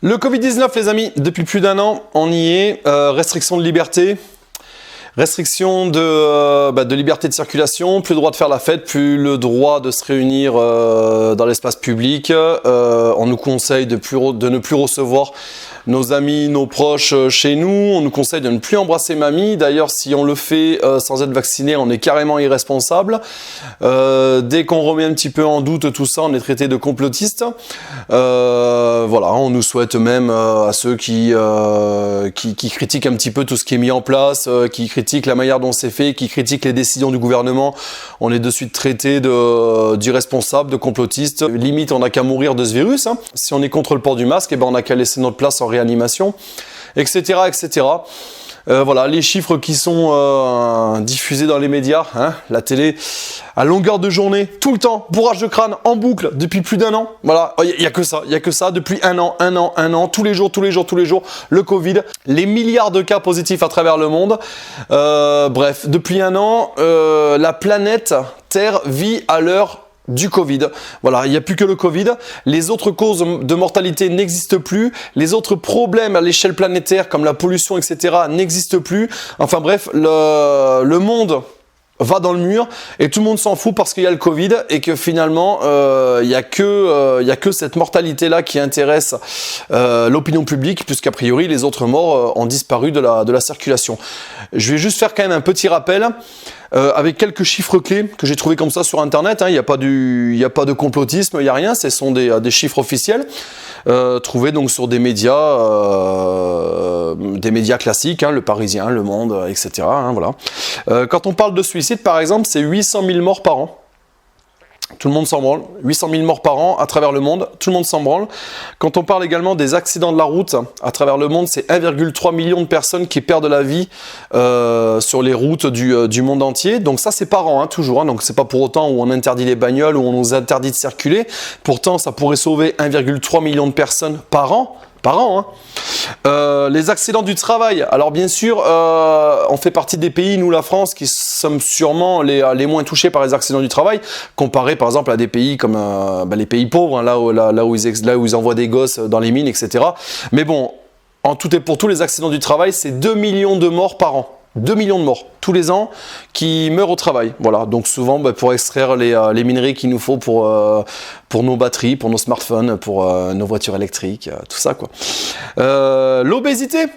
Le Covid-19, les amis, depuis plus d'un an, on y est. Restriction de liberté, restriction de liberté de circulation, plus le droit de faire la fête, plus le droit de se réunir dans l'espace public. On nous conseille de ne plus recevoir nos amis, nos proches chez nous. On nous conseille de ne plus embrasser mamie. D'ailleurs, si on le fait sans être vacciné, on est carrément irresponsable. Dès qu'on remet un petit peu en doute tout ça, on est traité de complotiste. Voilà, on nous souhaite même à ceux qui critiquent un petit peu tout ce qui est mis en place, qui critiquent la manière dont c'est fait, qui critiquent les décisions du gouvernement, on est de suite traité d'irresponsable, de complotiste. Limite, on n'a qu'à mourir de ce virus. Hein. Si on est contre le port du masque, on n'a qu'à laisser notre place en réanimation, etc., etc. Voilà, les chiffres qui sont diffusés dans les médias, hein, la télé, à longueur de journée, tout le temps, bourrage de crâne, en boucle, depuis plus d'un an. Voilà, il n'y a que ça, depuis un an, tous les jours, le Covid, les milliards de cas positifs à travers le monde. Bref, depuis un an, la planète Terre vit à l'heure du Covid. Voilà, il n'y a plus que le Covid. Les autres causes de mortalité n'existent plus. Les autres problèmes à l'échelle planétaire, comme la pollution, etc., n'existent plus. Enfin bref, le monde va dans le mur et tout le monde s'en fout parce qu'il y a le Covid et que finalement il y a que cette mortalité là qui intéresse l'opinion publique, puisqu'a priori les autres morts ont disparu de la circulation. Je vais juste faire quand même un petit rappel avec quelques chiffres clés que j'ai trouvé comme ça sur internet, hein. Il n'y a pas de complotisme, il n'y a rien, ce sont des chiffres officiels trouvés donc sur des médias classiques, hein, Le Parisien, Le Monde, etc. Hein, voilà. Quand on parle de suicide par exemple, c'est 800 000 morts par an. Tout le monde s'en branle. 800 000 morts par an à travers le monde. Tout le monde s'en branle. Quand on parle également des accidents de la route à travers le monde, c'est 1,3 million de personnes qui perdent la vie sur les routes du monde entier. Donc ça, c'est par an, hein, toujours. Hein. Donc c'est pas pour autant où on interdit les bagnoles, où on nous interdit de circuler. Pourtant, ça pourrait sauver 1,3 million de personnes par an. Hein. Les accidents du travail. Alors bien sûr, on fait partie des pays, nous la France, qui sommes sûrement les moins touchés par les accidents du travail, comparé par exemple à des pays comme les pays pauvres, hein, là où ils envoient des gosses dans les mines, etc. Mais bon, en tout et pour tout, les accidents du travail, c'est 2 millions de morts par an. 2 millions de morts tous les ans qui meurent au travail. Voilà, donc souvent pour extraire les minerais qu'il nous faut pour nos batteries, pour nos smartphones, pour nos voitures électriques, tout ça quoi. L'obésité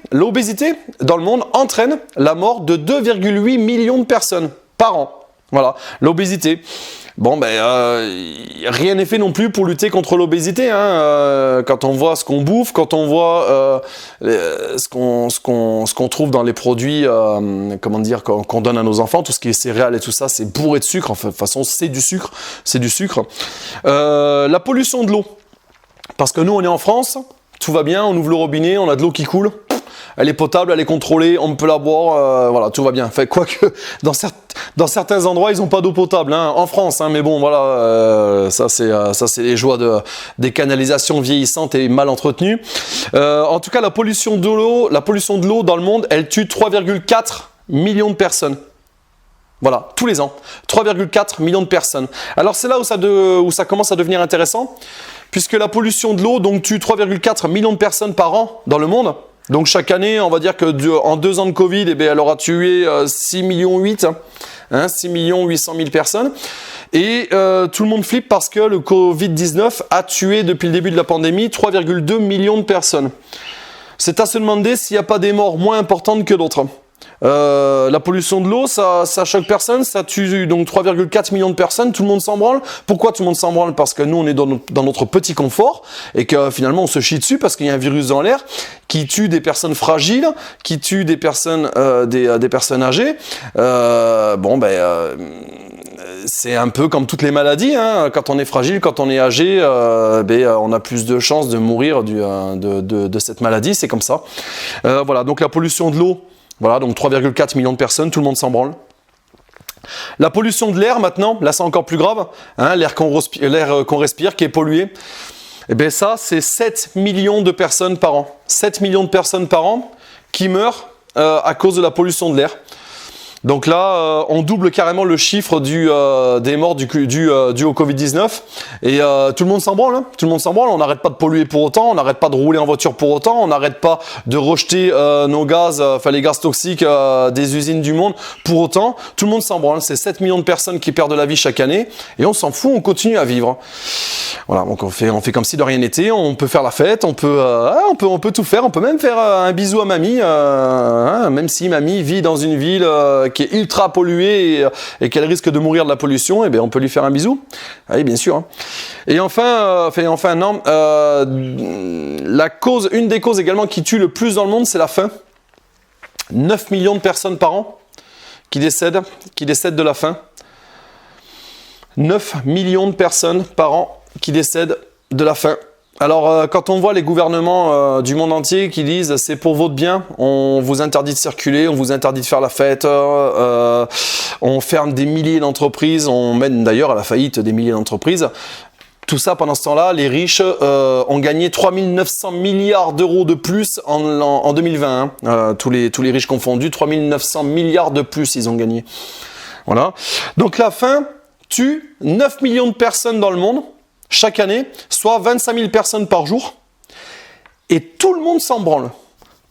dans le monde entraîne la mort de 2,8 millions de personnes par an. Voilà, l'obésité. Bon, rien n'est fait non plus pour lutter contre l'obésité. Hein. Quand on voit ce qu'on bouffe, quand on voit ce qu'on trouve dans les produits, qu'on donne à nos enfants, tout ce qui est céréales et tout ça, c'est bourré de sucre. Enfin, de toute façon, c'est du sucre. La pollution de l'eau. Parce que nous, on est en France, tout va bien, on ouvre le robinet, on a de l'eau qui coule. Elle est potable, elle est contrôlée, on peut la boire, voilà, tout va bien. Fait quoique dans certains endroits, ils n'ont pas d'eau potable, hein, en France, hein, mais bon, voilà, ça c'est les joies des canalisations vieillissantes et mal entretenues. En tout cas, la pollution de l'eau dans le monde, elle tue 3,4 millions de personnes. Voilà, tous les ans, 3,4 millions de personnes. Alors c'est là où ça commence à devenir intéressant, puisque la pollution de l'eau donc tue 3,4 millions de personnes par an dans le monde. Donc chaque année, on va dire que en 2 ans de Covid, elle aura tué 6,8 millions, hein, 6 800 000 personnes. Et tout le monde flippe parce que le Covid-19 a tué depuis le début de la pandémie 3,2 millions de personnes. C'est à se demander s'il n'y a pas des morts moins importantes que d'autres. La pollution de l'eau, ça choque personne, ça tue donc 3,4 millions de personnes, tout le monde s'en branle. Pourquoi tout le monde s'en branle? Parce que nous on est dans notre petit confort et que finalement on se chie dessus parce qu'il y a un virus dans l'air qui tue des personnes fragiles, qui tue des personnes âgées. C'est un peu comme toutes les maladies, hein. Quand on est fragile, quand on est âgé, on a plus de chances de mourir de cette maladie, c'est comme ça. Voilà, donc la pollution de l'eau. Voilà, donc 3,4 millions de personnes, tout le monde s'en branle. La pollution de l'air maintenant, là c'est encore plus grave, hein, l'air qu'on respire qui est pollué. Et bien ça, c'est 7 millions de personnes par an. 7 millions de personnes par an qui meurent à cause de la pollution de l'air. Donc là, on double carrément le chiffre des morts dû au Covid-19. Et tout le monde s'en branle, hein. Tout le monde s'en branle. On n'arrête pas de polluer pour autant, on n'arrête pas de rouler en voiture pour autant, on n'arrête pas de rejeter nos gaz, les gaz toxiques des usines du monde pour autant. Tout le monde s'en branle. C'est 7 millions de personnes qui perdent la vie chaque année. Et on s'en fout, on continue à vivre. Voilà, donc on fait comme si de rien n'était. On peut faire la fête, on peut tout faire. On peut même faire un bisou à mamie, même si mamie vit dans une ville qui est ultra polluée et qu'elle risque de mourir de la pollution, et bien on peut lui faire un bisou. Oui, bien sûr. Hein. Et enfin, non, une des causes également qui tue le plus dans le monde, c'est la faim. 9 millions de personnes par an qui décèdent de la faim. 9 millions de personnes par an qui décèdent de la faim. Alors, quand on voit les gouvernements du monde entier qui disent « c'est pour votre bien, on vous interdit de circuler, on vous interdit de faire la fête, on ferme des milliers d'entreprises, on mène d'ailleurs à la faillite des milliers d'entreprises », tout ça, pendant ce temps-là, les riches ont gagné 3 900 milliards d'euros de plus en 2020. Hein. Tous les riches confondus, 3 900 milliards de plus ils ont gagné. Voilà. Donc la faim tue 9 millions de personnes dans le monde chaque année, soit 25 000 personnes par jour. Et tout le monde s'en branle.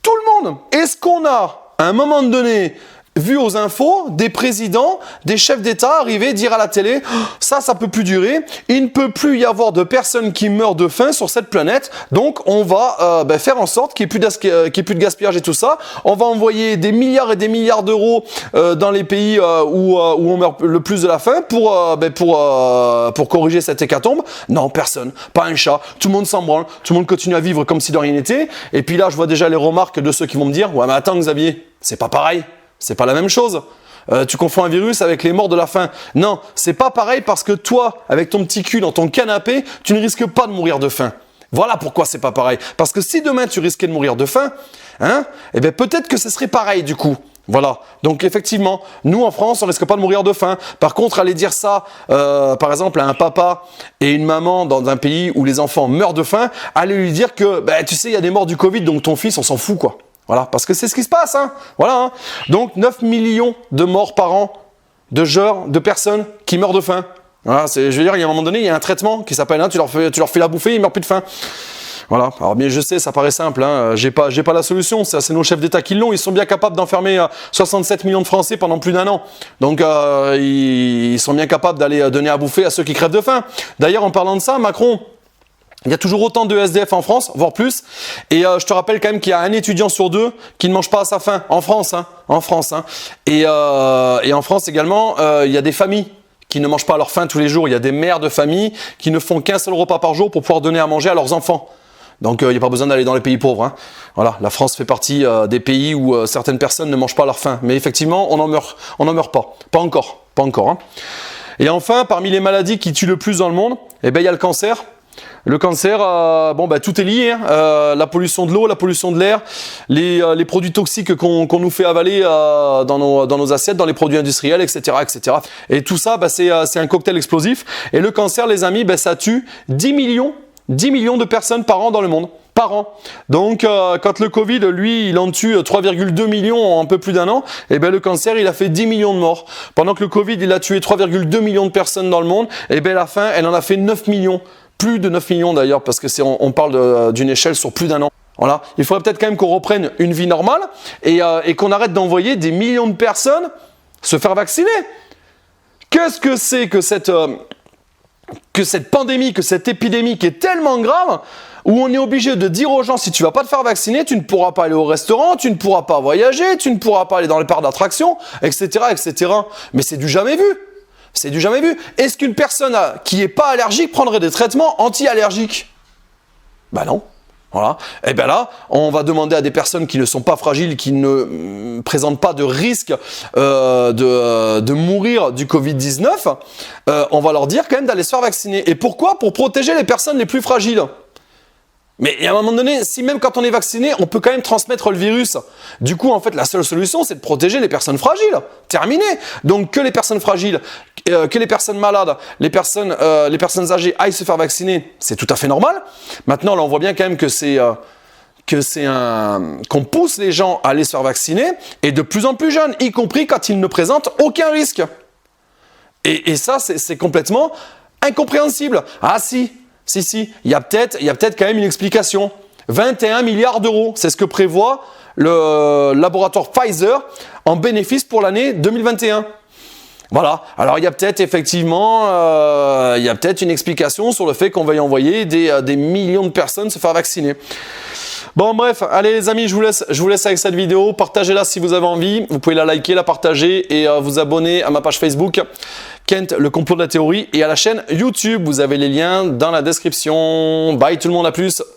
Tout le monde. Est-ce qu'on a, à un moment donné, vu aux infos, des présidents, des chefs d'État arriver dire à la télé « ça peut plus durer, il ne peut plus y avoir de personnes qui meurent de faim sur cette planète, donc on va faire en sorte qu'il n'y ait plus de gaspillage et tout ça, on va envoyer des milliards et des milliards d'euros dans les pays où on meurt le plus de la faim pour corriger cette hécatombe ». Non, personne, pas un chat, tout le monde s'en branle, tout le monde continue à vivre comme si de rien n'était, et puis là je vois déjà les remarques de ceux qui vont me dire « ouais mais attends Xavier, c'est pas pareil ». C'est pas la même chose. Tu confonds un virus avec les morts de la faim. Non, c'est pas pareil parce que toi, avec ton petit cul dans ton canapé, tu ne risques pas de mourir de faim. Voilà pourquoi c'est pas pareil. Parce que si demain tu risquais de mourir de faim, eh bien peut-être que ce serait pareil du coup. Voilà. Donc effectivement, nous en France, on risque pas de mourir de faim. Par contre, aller dire ça, par exemple, à un papa et une maman dans un pays où les enfants meurent de faim, aller lui dire que, tu sais, il y a des morts du Covid, donc ton fils, on s'en fout quoi. Voilà, parce que c'est ce qui se passe, hein. Voilà, hein. Donc 9 millions de morts par an de personnes qui meurent de faim. Voilà, je veux dire, il y a un moment donné, il y a un traitement qui s'appelle, tu leur fais la bouffer, ils meurent plus de faim. Voilà, alors bien je sais, ça paraît simple, hein. J'ai pas la solution, c'est nos chefs d'État qui l'ont, ils sont bien capables d'enfermer 67 millions de Français pendant plus d'1 an. Donc ils sont bien capables d'aller donner à bouffer à ceux qui crèvent de faim. D'ailleurs, en parlant de ça, Macron... Il y a toujours autant de SDF en France, voire plus. Et je te rappelle quand même qu'il y a un étudiant sur 2 qui ne mange pas à sa faim, en France. Hein, en France hein. Et en France également, il y a des familles qui ne mangent pas à leur faim tous les jours. Il y a des mères de famille qui ne font qu'un seul repas par jour pour pouvoir donner à manger à leurs enfants. Donc il n'y a pas besoin d'aller dans les pays pauvres. Hein. Voilà, la France fait partie des pays où certaines personnes ne mangent pas à leur faim. Mais effectivement, on n'en meurt pas. Pas encore. Hein. Et enfin, parmi les maladies qui tuent le plus dans le monde, il y a le cancer. Le cancer, tout est lié, hein. La pollution de l'eau, la pollution de l'air, les produits toxiques qu'on nous fait avaler dans nos assiettes, dans les produits industriels, etc. etc. Et tout ça, c'est un cocktail explosif. Et le cancer, les amis, ça tue 10 millions de personnes par an dans le monde. Par an. Donc, quand le Covid, lui, il en tue 3,2 millions en un peu plus d'1 an, le cancer, il a fait 10 millions de morts. Pendant que le Covid, il a tué 3,2 millions de personnes dans le monde, la fin, elle en a fait 9 millions. Plus de 9 millions d'ailleurs, parce que on parle d'une échelle sur plus d'1 an. Voilà. Il faudrait peut-être quand même qu'on reprenne une vie normale et qu'on arrête d'envoyer des millions de personnes se faire vacciner. Qu'est-ce que c'est que cette pandémie, que cette épidémie qui est tellement grave, où on est obligé de dire aux gens, si tu vas pas te faire vacciner, tu ne pourras pas aller au restaurant, tu ne pourras pas voyager, tu ne pourras pas aller dans les parcs d'attractions, etc., etc. Mais c'est du jamais vu. C'est du jamais vu. Est-ce qu'une personne qui n'est pas allergique prendrait des traitements anti-allergiques? Non. Voilà. Et là, on va demander à des personnes qui ne sont pas fragiles, qui ne présentent pas de risque de mourir du Covid-19, on va leur dire quand même d'aller se faire vacciner. Et pourquoi? Pour protéger les personnes les plus fragiles. Mais à un moment donné, si même quand on est vacciné, on peut quand même transmettre le virus. Du coup, en fait, la seule solution, c'est de protéger les personnes fragiles. Terminé. Donc, que les personnes fragiles, que les personnes malades, les personnes âgées aillent se faire vacciner, c'est tout à fait normal. Maintenant, là, on voit bien quand même que qu'on pousse les gens à aller se faire vacciner, et de plus en plus jeunes, y compris quand ils ne présentent aucun risque. Et ça, c'est complètement incompréhensible. Ah si, il y a peut-être quand même une explication. 21 milliards d'euros, c'est ce que prévoit le laboratoire Pfizer en bénéfice pour l'année 2021. Voilà, alors il y a peut-être effectivement une explication sur le fait qu'on va y envoyer des millions de personnes se faire vacciner. Bon bref, allez les amis, je vous laisse avec cette vidéo. Partagez-la si vous avez envie. Vous pouvez la liker, la partager et vous abonner à ma page Facebook, Kent, le complot de la théorie, et à la chaîne YouTube. Vous avez les liens dans la description. Bye tout le monde, à plus.